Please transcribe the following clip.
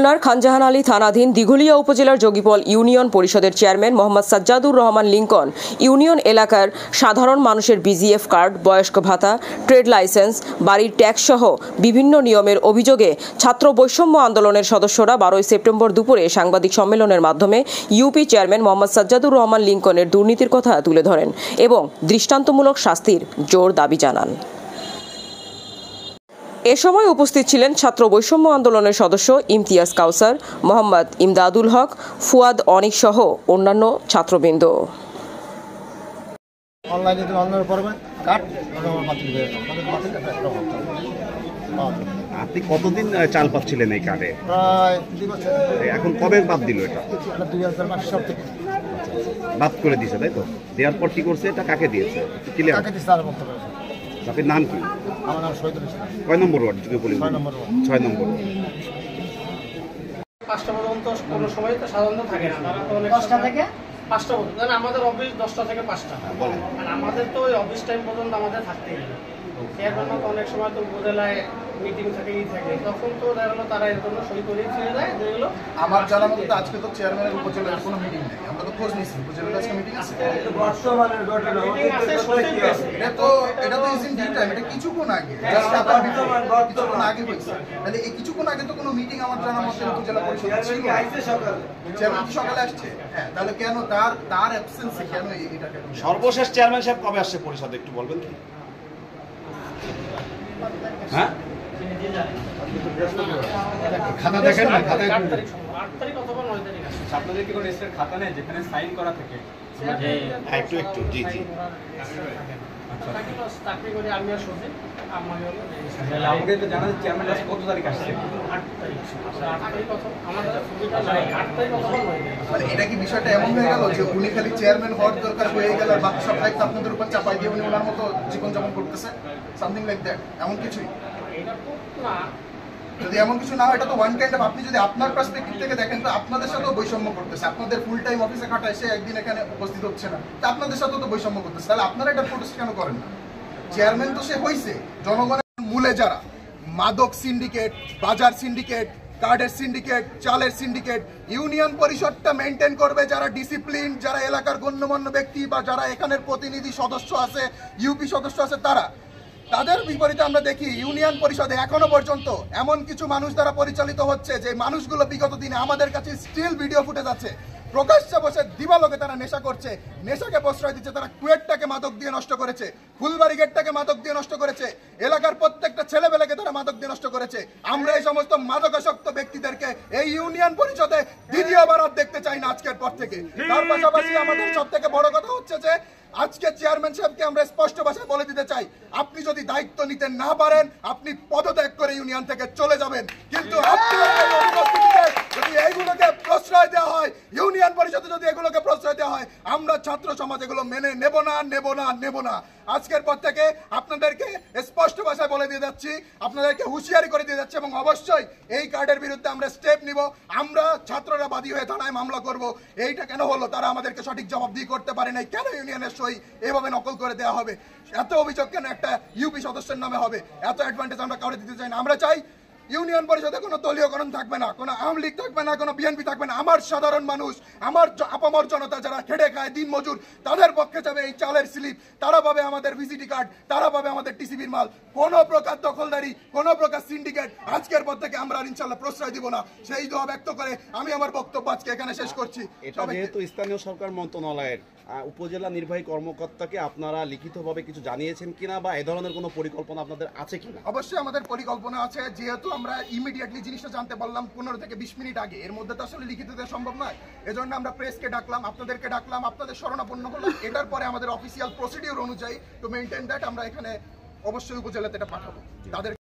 খুলনার খানজাহান আলী থানাধীন দিঘলিয়া উপজেলার যোগীপল ইউনিয়ন পরিষদের chairman Mohammad Sajjadur Rahman Lincoln union এলাকার সাধারণ মানুষের বিজিএফ কার্ড, বয়স্ক ভাতা, ট্রেড লাইসেন্স, বাড়ির ট্যাক্স সহ বিভিন্ন নিয়মের অভিযোগে ছাত্র বৈষম্য আন্দোলনের সদস্যরা 12 সেপ্টেম্বর দুপুরে সাংবাদিক সম্মেলনের মাধ্যমে ইউপি চেয়ারম্যান মোহাম্মদ সাজ্জাদুর রহমান লিংকনের দুর্নীতির কথা তুলে ধরেন এবং দৃষ্টান্তমূলক শাস্তির জোর দাবি জানান। এ সময় উপস্থিত ছিলেন ছাত্র বৈষম্য আন্দোলনের সদস্য ইমতিয়াজ কাউসার, মোহাম্মদ ইমদাদুল হক, ফুয়াদ অনিক সহ অন্যান্য ছাত্রবৃন্দ। আপনি কতদিন চাল পাচ্ছিলেন এই কার্ডে? এখন কবে বাদ দিল এটা? বাদ করে দিয়েছে, তাই তো? দেওয়ার পর কি করছে? এটা কাকে দিয়েছে? আপনার নাম কি? আমার নাম শহীদুল ইসলাম। কয় নম্বর ওয়ার্ড? 6 নম্বর। 5টা পর্যন্ত কোনো সময় তো সাধারণত থাকে না। 10টা থেকে 5টা পর্যন্ত, আমাদের অফিস 10টা থেকে 5টা। আর আমাদের তো ওই অফিস টাইম পর্যন্ত আমাদের থাকতেই হবে। এর জন্য তো অনেক সময় তো উপজেলায় মিটিং থাকে, তখন তো দেখা গেলো তারা এর জন্য সই করে ছেড়ে দেয়। যেগুলো আমার জানা মতো আজকে তো চেয়ারম্যানের উপজেলার কোনো মিটিং নেই, আমরা তো খোঁজ নিচ্ছি উপজেলার আজকে মিটিং আছে। এটা তো ইজিন ডিউ টাইম, এটা কিছুক্ষণ আগে, কিছুক্ষণ আগে হয়েছে। তাহলে এই কিছুক্ষণ আগে তো কোনো মিটিং আমার জানা মতো উপজেলা পরিষদ ছিল। চেয়ারম্যান কি সকালে আসছে? হ্যাঁ, তাহলে কেন তার অ্যাবসেন্সে কেন এটা? সর্বশেষ চেয়ারম্যান সাহেব কবে আসছে পরিষদে একটু বলবেন কি? হ্যাঁ, খাতা দেখেন না, খাতায় 8 তারিখ অথবা 9 তারিখ আসছে। আপনাদের কি কোনো এক্সট্রা খাতা নেই যেখানে সাইন করা থাকে? একটু জি চাকরি করে আমি আর সচিব আমাকে তো জানা যাচ্ছে চেয়ারম্যান আজ কত তারিখ আসছে? 8 তারিখ। 8 তারিখ আমাদের সুবিধা নাই, 8 তারিখ অথবা 9 তারিখ। মানে এটা কি বিষয়টা এমন হয়ে গেল যে উনি খালি চেয়ারম্যান হওয়ার দরকার হয়ে গেল আর বাকি সব দায়িত্ব আপনাদের উপর চাপাই দিয়ে উনি ওনার মতো জীবনযাপন করতেছে? সামথিং লাইক দ্যাট, এমন কিছুই? না, যদি এমন কিছু না হয়, এটা তো ওয়ান কাইন্ড অফ, আপনি যদি আপনার পার্সপেক্টিভ থেকে দেখেন তো আপনাদের সাথেও বৈষম্য করতেছে। আপনাদের ফুল টাইম অফিসে খাটা এসে একদিন এখানে উপস্থিত হচ্ছে না, তো আপনাদের সাথেও তো বৈষম্য করতেছে। তাহলে আপনারা এটা প্রোটেস্ট কেন করেন না? চেয়ারম্যান তো সে হয়েছে জনগণের মূলে যারা মাদক সিন্ডিকেট, বাজার সিন্ডিকেট, কার্ডের সিন্ডিকেট, চালের সিন্ডিকেট, ইউনিয়ন পরিষদটা মেনটেন করবে যারা ডিসিপ্লিন, যারা এলাকার গণ্যমান্য ব্যক্তি বা যারা এখানের প্রতিনিধি সদস্য আছে, ইউপি সদস্য আছে, তাদের বিপরীতে আমরা দেখি ইউনিয়ন পরিষদে এখনো পর্যন্ত এমন কিছু মানুষ দ্বারা পরিচালিত হচ্ছে যে মানুষগুলো বিগত দিনে আমাদের কাছে স্টিল ভিডিও ফুটেজ আছে, প্রকাশ্যে বসে দিবালোকে তারা নেশা করছে, নেশাকে প্রশ্রয় দিচ্ছে। তারা কুয়েটটাকে মাদক দিয়ে নষ্ট করেছে, ফুলবাড়ি গেটটাকে মাদক দিয়ে নষ্ট করেছে, এলাকার প্রত্যেকটা ছেলেবেলাকে তারা মাদক দিয়ে নষ্ট করেছে। আমরা এই সমস্ত মাদকাসক্ত ব্যক্তিদেরকে এই ইউনিয়ন পরিষদে দ্বিতীয়বার আর দেখতে চাই না আজকের পর থেকে। তার পাশাপাশি আমাদের সব থেকে বড় কথা হচ্ছে যে আজকে চেয়ারম্যান সাহেবকে আমরা স্পষ্ট ভাষায় বলে দিতে চাই, আপনি যদি দায়িত্ব নিতে না পারেন আপনি পদত্যাগ করে ইউনিয়ন থেকে চলে যাবেন। কিন্তু যদি এইগুলোকে প্রশ্রয় দেওয়া হয়, ইউনিয়ন পরিষদে যদি এগুলোকে প্রশ্রয় দেওয়া হয়, আমরা ছাত্র সমাজ এগুলো মেনে নেব না। আজকের পর থেকে আপনাদেরকে স্পষ্ট ভাষায় বলে দিয়ে যাচ্ছি, আপনাদেরকে হুঁশিয়ারি করে দিয়ে যাচ্ছি এবং অবশ্যই এই কার্ডের বিরুদ্ধে আমরা স্টেপ নিব। আমরা ছাত্ররা বাদী হয়ে থানায় মামলা করব। এইটা কেন হলো? তারা আমাদেরকে সঠিক জবাবদিহি করতে পারে নাই। কেন ইউনিয়নের সই এভাবে নকল করে দেওয়া হবে? এত অভিযোগ কেন একটা ইউপি সদস্যের নামে হবে? এত অ্যাডভান্টেজ আমরা কাউকে দিতে চাই না। আমরা চাই ইউনিয়ন পরিষদে কোনো দলীয়করণ থাকবে না, কোনো আওয়ামী লীগ থাকবে না, কোনো বিএনপি থাকবে না। আমার সাধারণ মানুষ, আমার আপামর জনতা যারা খেটে খায়, দিন মজুর, তাদের পক্ষে যাবে এই চালের স্লিপ, তারা পাবে আমাদের ভিজিটি কার্ড, তারা পাবে আমাদের টিসিবির মাল। কোনো প্রকার দখলদারি, কোনো প্রকার সিন্ডিকেট আজকের পর থেকে আমরা ইনশাল্লাহ প্রশ্রয় দিব না। সেই দোয়া ব্যক্ত করে আমি আমার বক্তব্য আজকে এখানে শেষ করছি। এটা যেহেতু স্থানীয় সরকার মন্ত্রণালয়ের উপজেলা নির্বাহী কর্মকর্তাকে আপনারা লিখিতভাবে কিছু জানিয়েছেন কিনা বা এ ধরনের কোনো পরিকল্পনা আপনাদের আছে কিনা? অবশ্যই আমাদের পরিকল্পনা আছে, যেহেতু আমরা ইমিডিয়েটলি জিনিসটা জানতে পারলাম 15 থেকে 20 মিনিট আগে, এর মধ্যে তো আসলে লিখিত দেওয়া সম্ভব নয়। এজন্য আমরা প্রেসকে ডাকলাম, আপনাদেরকে ডাকলাম, আপনাদের শরণাপন্ন হলাম। এটার পরে আমাদের অফিসিয়াল প্রসিডিউর অনুযায়ী টু মেইনটেইন দ্যাট আমরা এখানে অবশ্যই উপজেলাতে এটা পাঠাবো তাদের।